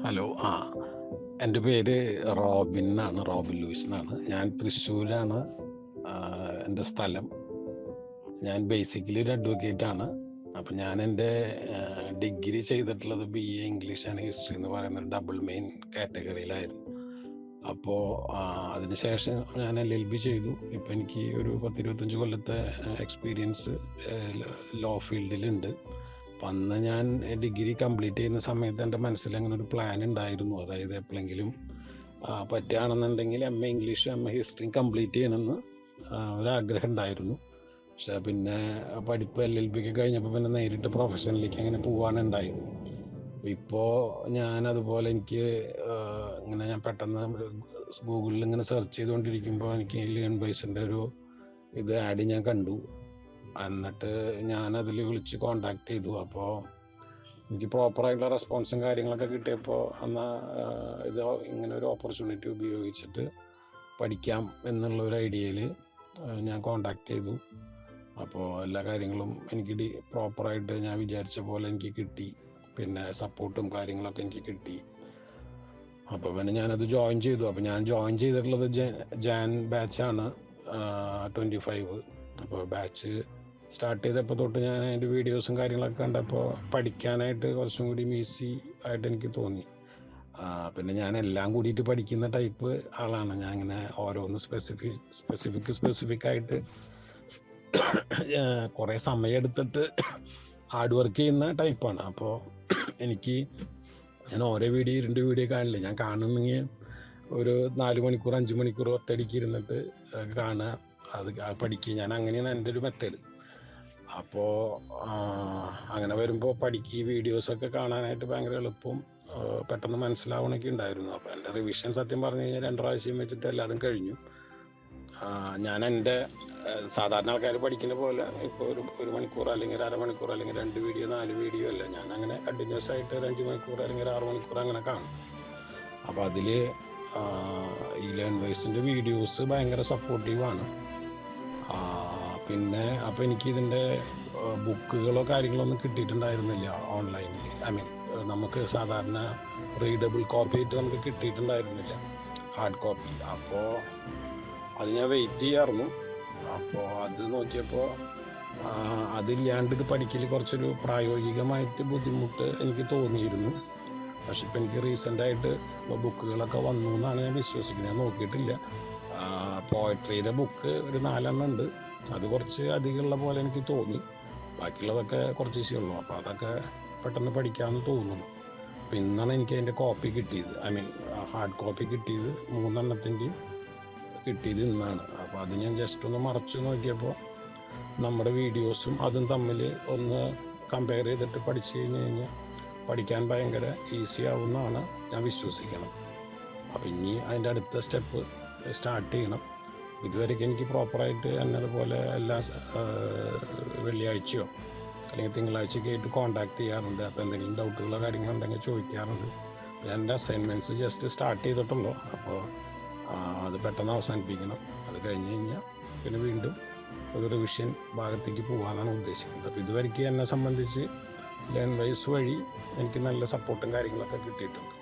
Hello. എൻ്റെ പേര് Robin എന്നാണ്. റോബിൻ ലൂയിസ് എന്നാണ്. ഞാൻ തൃശ്ശൂരാണ് എൻ്റെ സ്ഥലം. ഞാൻ ബേസിക്കലി ഒരു അഡ്വക്കേറ്റാണ്. അപ്പം ഞാൻ എൻ്റെ ഡിഗ്രി ചെയ്തിട്ടുള്ളത് BA ഇംഗ്ലീഷ് ആൻഡ് ഹിസ്റ്ററി എന്ന് പറയുന്ന ഒരു ഡബിൾ മെയിൻ കാറ്റഗറിയിലായിരുന്നു. അപ്പോൾ അതിനുശേഷം ഞാൻ LLB ചെയ്തു. ഇപ്പം എനിക്ക് ഒരു 10-25 കൊല്ലത്തെ എക്സ്പീരിയൻസ് ലോ ഫീൽഡിലുണ്ട്. അപ്പം അന്ന് ഞാൻ ഡിഗ്രി കംപ്ലീറ്റ് ചെയ്യുന്ന സമയത്ത് എൻ്റെ മനസ്സിൽ അങ്ങനെ ഒരു പ്ലാൻ ഉണ്ടായിരുന്നു. അതായത് എപ്പോഴെങ്കിലും പറ്റുകയാണെന്നുണ്ടെങ്കിൽ MA ഇംഗ്ലീഷും MA ഹിസ്റ്ററിയും കംപ്ലീറ്റ് ചെയ്യണമെന്ന് ഒരാഗ്രഹം ഉണ്ടായിരുന്നു. പക്ഷേ പിന്നെ പഠിപ്പ് LLBക്ക് കഴിഞ്ഞപ്പോൾ പിന്നെ നേരിട്ട് പ്രൊഫഷനിലേക്ക് അങ്ങനെ പോവാണ് ഉണ്ടായത്. ഇപ്പോൾ ഞാനതുപോലെ എനിക്ക് ഇങ്ങനെ ഞാൻ പെട്ടെന്ന് ഗൂഗിളിൽ ഇങ്ങനെ സെർച്ച് ചെയ്തുകൊണ്ടിരിക്കുമ്പോൾ എനിക്ക് ലേൺ വൈസിൻ്റെ ഒരു ആഡ് ഞാൻ കണ്ടു. എന്നിട്ട് ഞാനതിൽ വിളിച്ച് കോണ്ടാക്ട് ചെയ്തു. അപ്പോൾ എനിക്ക് പ്രോപ്പറായിട്ടുള്ള റെസ്പോൺസും കാര്യങ്ങളൊക്കെ കിട്ടിയപ്പോൾ ഇത് ഇങ്ങനെ ഒരു ഓപ്പർച്യൂണിറ്റി ഉപയോഗിച്ചിട്ട് പഠിക്കാം എന്നുള്ള ഒരു ഐഡിയയിൽ ഞാൻ കോണ്ടാക്ട് ചെയ്തു. അപ്പോൾ എല്ലാ കാര്യങ്ങളും എനിക്ക് പ്രോപ്പറായിട്ട് ഞാൻ വിചാരിച്ച പോലെ എനിക്ക് കിട്ടി. പിന്നെ സപ്പോർട്ടും കാര്യങ്ങളൊക്കെ എനിക്ക് കിട്ടി. അപ്പോൾ പിന്നെ ഞാനത് ജോയിൻ ചെയ്തു. അപ്പോൾ ഞാൻ ജോയിൻ ചെയ്തിട്ടുള്ളത് ജാൻ ബാച്ചാണ്, 25. അപ്പോൾ ബാച്ച് സ്റ്റാർട്ട് ചെയ്തപ്പോൾ തൊട്ട് ഞാൻ അതിൻ്റെ വീഡിയോസും കാര്യങ്ങളൊക്കെ കണ്ടപ്പോൾ പഠിക്കാനായിട്ട് കുറച്ചും കൂടി ഈസി ആയിട്ട് എനിക്ക് തോന്നി. പിന്നെ ഞാൻ എല്ലാം കൂടിയിട്ട് പഠിക്കുന്ന ടൈപ്പ് ആളാണ്. ഞാൻ ഇങ്ങനെ ഓരോന്ന് സ്പെസിഫിക് ആയിട്ട് കുറേ സമയമെടുത്തിട്ട് ഹാർഡ് വർക്ക് ചെയ്യുന്ന ടൈപ്പാണ്. അപ്പോൾ ഞാൻ ഓരോ വീഡിയോ കാണില്ല. ഞാൻ കാണുന്നെങ്കിൽ ഒരു 4 മണിക്കൂർ 5 മണിക്കൂർ ഒറ്റയടിക്ക് ഇരുന്നിട്ട് കാണുക, അത് പഠിക്കുക. ഞാൻ അങ്ങനെയാണ് എൻ്റെ ഒരു മെത്തേഡ്. അപ്പോൾ അങ്ങനെ വരുമ്പോൾ ഈ വീഡിയോസൊക്കെ കാണാനായിട്ട് ഭയങ്കര എളുപ്പവും പെട്ടെന്ന് മനസ്സിലാവണമൊക്കെ ഉണ്ടായിരുന്നു. അപ്പോൾ എൻ്റെ റിവിഷൻ സത്യം പറഞ്ഞു കഴിഞ്ഞാൽ 2 പ്രാവശ്യം വെച്ചിട്ട് എല്ലാതും കഴിഞ്ഞു. ഞാൻ എൻ്റെ സാധാരണ ആൾക്കാർ പഠിക്കുന്ന പോലെ ഇപ്പോൾ ഒരു മണിക്കൂർ അല്ലെങ്കിൽ 1/2 മണിക്കൂർ അല്ലെങ്കിൽ 2 വീഡിയോ 4 വീഡിയോ അല്ല. ഞാൻ അങ്ങനെ കണ്ടിന്യൂസ് ആയിട്ട് ഒരു 5 മണിക്കൂർ അല്ലെങ്കിൽ 6 മണിക്കൂർ അങ്ങനെ കാണും. അപ്പോൾ അതിൽ ഈ ലേൺ വൈസിൻ്റെ വീഡിയോസ് ഭയങ്കര സപ്പോർട്ടീവാണ്. പിന്നെ അപ്പോൾ എനിക്കിതിൻ്റെ ബുക്കുകളോ കാര്യങ്ങളോ ഒന്നും കിട്ടിയിട്ടുണ്ടായിരുന്നില്ല ഓൺലൈനിൽ. നമുക്ക് സാധാരണ റീഡബിൾ കോപ്പി ആയിട്ട് നമുക്ക് കിട്ടിയിട്ടുണ്ടായിരുന്നില്ല, ഹാർഡ് കോപ്പി. അപ്പോൾ അത് ഞാൻ വെയിറ്റ് ചെയ്യാറുന്നു. അപ്പോൾ അത് നോക്കിയപ്പോൾ അതില്ലാണ്ട് ഇത് പഠിക്കൽ കുറച്ചൊരു പ്രായോഗികമായിട്ട് ബുദ്ധിമുട്ട് എനിക്ക് തോന്നിയിരുന്നു. പക്ഷെ ഇപ്പം എനിക്ക് റീസെൻ്റായിട്ട് ബുക്കുകളൊക്കെ വന്നു എന്നാണ് ഞാൻ വിശ്വസിക്കുന്നത്. ഞാൻ നോക്കിയിട്ടില്ല. പോയട്രിയുടെ ബുക്ക് ഒരു 4 എണ്ണം ഉണ്ട്. അത് കുറച്ച് അധികമുള്ള പോലെ എനിക്ക് തോന്നി. ബാക്കിയുള്ളതൊക്കെ കുറച്ച് ഈസിയുള്ളൂ. അപ്പോൾ അതൊക്കെ പെട്ടെന്ന് പഠിക്കാമെന്ന് തോന്നുന്നു. അപ്പോൾ ഇന്നാണ് എനിക്ക് അതിൻ്റെ കോപ്പി കിട്ടിയത്. ഹാർഡ് കോപ്പി കിട്ടിയത് 3 എണ്ണത്തിൻ്റെയും കിട്ടിയത് ഇന്നാണ്. അപ്പോൾ അത് ഞാൻ ജസ്റ്റ് ഒന്ന് മറച്ചു നോക്കിയപ്പോൾ നമ്മുടെ വീഡിയോസും അതും തമ്മിൽ ഒന്ന് കമ്പയർ ചെയ്തിട്ട് പഠിച്ചു കഴിഞ്ഞാൽ പഠിക്കാൻ ഭയങ്കര ഈസി ആവുമെന്നാണ് ഞാൻ വിശ്വസിക്കണം. അപ്പോൾ ഇനി അതിൻ്റെ അടുത്ത സ്റ്റെപ്പ് സ്റ്റാർട്ട് ചെയ്യണം. ഇതുവരെയ്ക്ക് എനിക്ക് പ്രോപ്പറായിട്ട് എന്നതുപോലെ എല്ലാ വെള്ളിയാഴ്ചയോ അല്ലെങ്കിൽ തിങ്കളാഴ്ചയൊക്കെ ആയിട്ട് കോൺടാക്ട് ചെയ്യാറുണ്ട്. അപ്പോൾ എന്തെങ്കിലും ഡൗട്ടുകളോ കാര്യങ്ങളുണ്ടെങ്കിൽ ചോദിക്കാറുണ്ട്. ഞാൻ എൻ്റെ അസൈൻമെൻറ്റ്സ് ജസ്റ്റ് സ്റ്റാർട്ട് ചെയ്തിട്ടുള്ളൂ. അപ്പോൾ അത് പെട്ടെന്ന് അവസാനിപ്പിക്കണം. അത് കഴിഞ്ഞ് കഴിഞ്ഞാൽ പിന്നെ വീണ്ടും ഒരു റിവിഷൻ ഭാഗത്തേക്ക് പോകാനാണ് ഉദ്ദേശിക്കുന്നത്. അപ്പോൾ ഇതുവരെയ്ക്ക് എന്നെ സംബന്ധിച്ച് ലേൺ വൈസ് വഴി എനിക്ക് നല്ല സപ്പോർട്ടും കാര്യങ്ങളൊക്കെ കിട്ടിയിട്ടുണ്ട്.